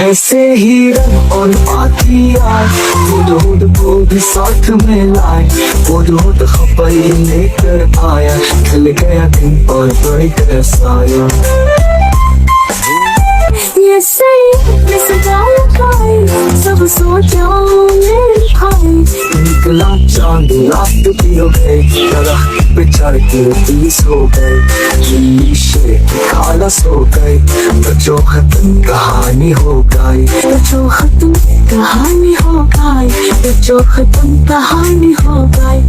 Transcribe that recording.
ऐसे ही रंग और बाकी आए, हुद को भी साथ में लाए, हुद खपाई लेकर आया, खिल गया दिन और बढ़ गया साया। ये सही मैं सजाया खाई, सब सोचा मेरे भाई। निकला चांद रात भी हो गई, दरख्त पे चढ़ के 30 हो गए, शीशे काला सो गए, बच्चों खत्म कहानी हो गई, बच्चों खत्म कहानी हो गई, बच्चों खत्म कहानी हो गई।